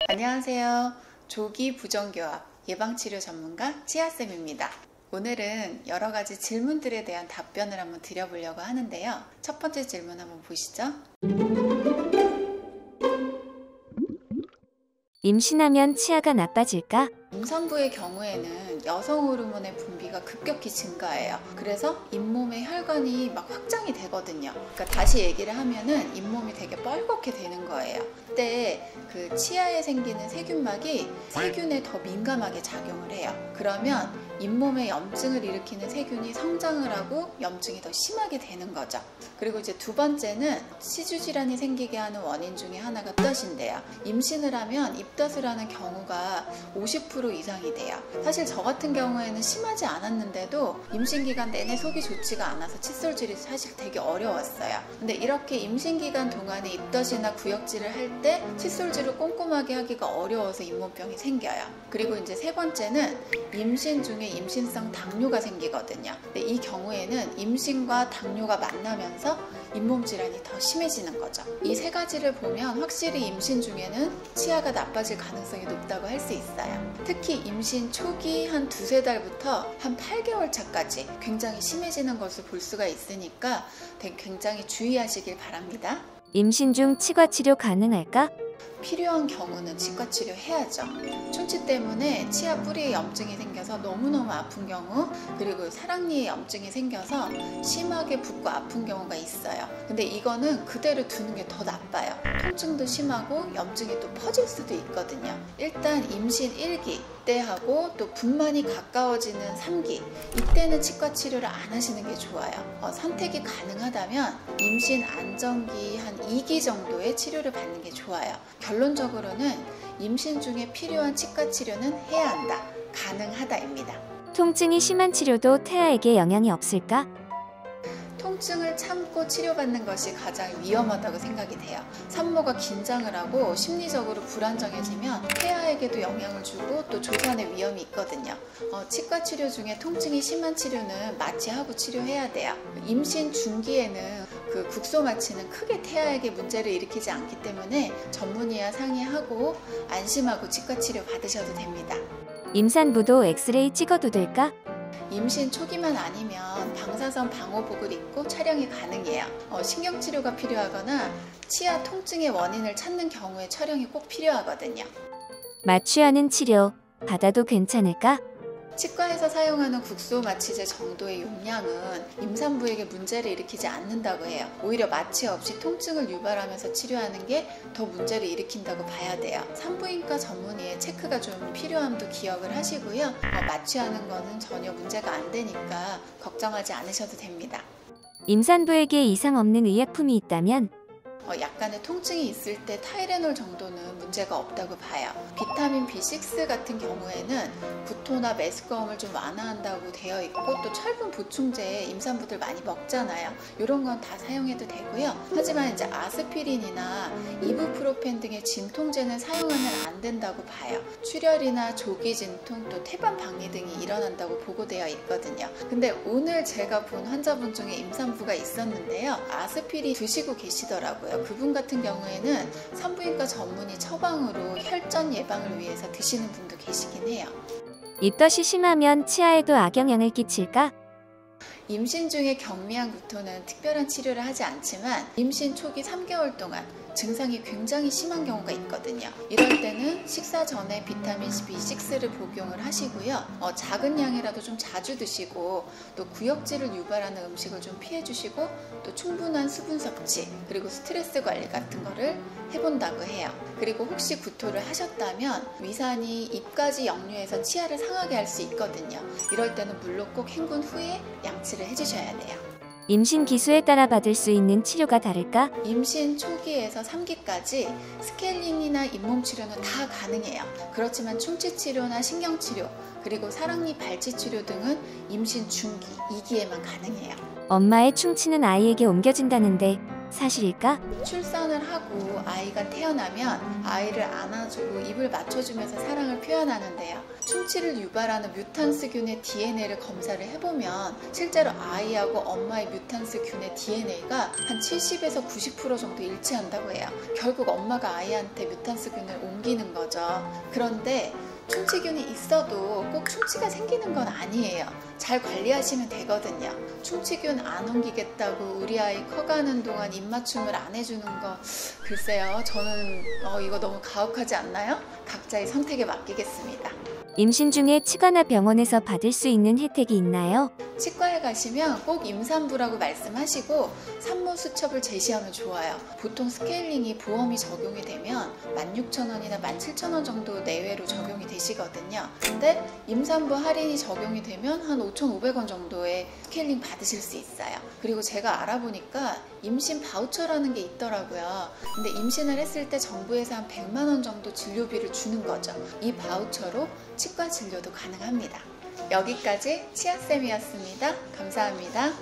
안녕하세요. 조기 부정교합 예방치료 전문가 치아쌤입니다. 오늘은 여러 가지 질문들에 대한 답변을 한번 드려보려고 하는데요. 첫 번째 질문 한번 보시죠. 임신하면 치아가 나빠질까? 임산부의 경우에는 여성 호르몬의 분비가 급격히 증가해요. 그래서 잇몸의 혈관이 막 확장이 되거든요. 그러니까 다시 얘기를 하면은 잇몸이 되게 뻘겋게 되는 거예요. 그때 그 치아에 생기는 세균막이 세균에 더 민감하게 작용을 해요. 그러면 잇몸에 염증을 일으키는 세균이 성장을 하고 염증이 더 심하게 되는 거죠. 그리고 이제 두 번째는 치주 질환이 생기게 하는 원인 중에 하나가 입덧인데요. 임신을 하면 입덧을 하는 경우가 50% 이상이 돼요. 사실 저 같은 경우에는 심하지 않았는데도 임신 기간 내내 속이 좋지가 않아서 칫솔질이 사실 되게 어려웠어요. 근데 이렇게 임신 기간 동안에 입덧이나 구역질을 할 때 칫솔질을 꼼꼼하게 하기가 어려워서 잇몸병이 생겨요. 그리고 이제 세 번째는 임신 중에 임신성 당뇨가 생기거든요. 근데 이 경우에는 임신과 당뇨가 만나면서 잇몸 질환이 더 심해지는 거죠. 이 세 가지를 보면 확실히 임신 중에는 치아가 나빠질 가능성이 높다고 할 수 있어요. 특히 임신 초기 한 두세 달부터 한 8개월 차까지 굉장히 심해지는 것을 볼 수가 있으니까 굉장히 주의하시길 바랍니다. 임신 중 치과 치료 가능할까? 필요한 경우는 치과 치료해야죠. 충치 때문에 치아 뿌리에 염증이 생겨서 너무너무 아픈 경우, 그리고 사랑니에 염증이 생겨서 심하게 붓고 아픈 경우가 있어요. 근데 이거는 그대로 두는 게 더 나빠요. 통증도 심하고 염증이 또 퍼질 수도 있거든요. 일단 임신 1기 때하고 또 분만이 가까워지는 3기, 이때는 치과 치료를 안 하시는 게 좋아요. 선택이 가능하다면 임신 안정기 한 2기 정도의 치료를 받는 게 좋아요. 결론적으로는 임신 중에 필요한 치과 치료는 해야 한다, 가능하다입니다. 통증이 심한 치료도 태아에게 영향이 없을까? 통증을 참고 치료받는 것이 가장 위험하다고 생각이 돼요. 산모가 긴장을 하고 심리적으로 불안정해지면 태아에게도 영향을 주고 또 조산의 위험이 있거든요. 치과 치료 중에 통증이 심한 치료는 마취하고 치료해야 돼요. 임신 중기에는 그 국소 마취는 크게 태아에게 문제를 일으키지 않기 때문에 전문의와 상의하고 안심하고 치과 치료 받으셔도 됩니다. 임산부도 엑스레이 찍어도 될까? 임신 초기만 아니면 방사선 방호복을 입고 촬영이 가능해요. 신경치료가 필요하거나 치아 통증의 원인을 찾는 경우에 촬영이 꼭 필요하거든요. 마취하는 치료 받아도 괜찮을까? 치과에서 사용하는 국소 마취제 정도의 용량은 임산부에게 문제를 일으키지 않는다고 해요. 오히려 마취 없이 통증을 유발하면서 치료하는 게 더 문제를 일으킨다고 봐야 돼요. 산부인과 전문의의 체크가 좀 필요함도 기억을 하시고요. 마취하는 거는 전혀 문제가 안 되니까 걱정하지 않으셔도 됩니다. 임산부에게 이상 없는 의약품이 있다면? 약간의 통증이 있을 때 타이레놀 정도는 문제가 없다고 봐요. 비타민 B6 같은 경우에는 구토나 메스꺼움을 좀 완화한다고 되어 있고, 또 철분 보충제 임산부들 많이 먹잖아요. 이런 건 다 사용해도 되고요. 하지만 이제 아스피린이나 이부프로펜 등의 진통제는 사용하면 안 된다고 봐요. 출혈이나 조기 진통, 또 태반 박리 등이 일어난다고 보고되어 있거든요. 근데 오늘 제가 본 환자분 중에 임산부가 있었는데요. 아스피린 드시고 계시더라고요. 그분 같은 경우에는 산부인과 전문의 처방으로 혈전 예방을 위해서 드시는 분도 계시긴 해요. 입덧이 심하면 치아에도 악영향을 끼칠까? 임신 중에 경미한 구토는 특별한 치료를 하지 않지만 임신 초기 3개월 동안 증상이 굉장히 심한 경우가 있거든요. 이럴 때는 식사 전에 비타민 B6를 복용을 하시고요. 작은 양이라도 좀 자주 드시고, 또 구역질을 유발하는 음식을 좀 피해 주시고, 또 충분한 수분 섭취, 그리고 스트레스 관리 같은 거를 해본다고 해요. 그리고 혹시 구토를 하셨다면 위산이 입까지 역류해서 치아를 상하게 할 수 있거든요. 이럴 때는 물로 꼭 헹군 후에 양치를 해주셔야 돼요. 임신 기수에 따라 받을 수 있는 치료가 다를까? 임신 초기에서 3기까지 스케일링이나 잇몸 치료는 다 가능해요. 그렇지만 충치 치료나 신경 치료, 그리고 사랑니 발치 치료 등은 임신 중기 2기에만 가능해요. 엄마의 충치는 아이에게 옮겨진다는데 사실일까? 출산을 하고 아이가 태어나면 아이를 안아주고 입을 맞춰주면서 사랑을 표현하는데요. 충치를 유발하는 뮤탄스균의 DNA를 검사를 해보면 실제로 아이하고 엄마의 뮤탄스균의 DNA가 한 70에서 90% 정도 일치한다고 해요. 결국 엄마가 아이한테 뮤탄스균을 옮기는 거죠. 그런데 충치균이 있어도 꼭 충치가 생기는 건 아니에요. 잘 관리하시면 되거든요. 충치균 안 옮기겠다고 우리 아이 커가는 동안 입맞춤을 안 해주는 거, 글쎄요, 저는 이거 너무 가혹하지 않나요? 각자의 선택에 맡기겠습니다. 임신 중에 치과나 병원에서 받을 수 있는 혜택이 있나요? 치과에 가시면 꼭 임산부라고 말씀하시고 산모 수첩을 제시하면 좋아요. 보통 스케일링이 보험이 적용이 되면 16,000원이나 17,000원 정도 내외로 적용이 되시거든요. 근데 임산부 할인이 적용이 되면 한 5,500원 정도의 스케일링 받으실 수 있어요. 그리고 제가 알아보니까 임신 바우처라는 게 있더라고요. 근데 임신을 했을 때 정부에서 한 100만 원 정도 진료비를 주는 거죠. 이 바우처로 치과 진료도 가능합니다. 여기까지 치아쌤이었습니다. 감사합니다.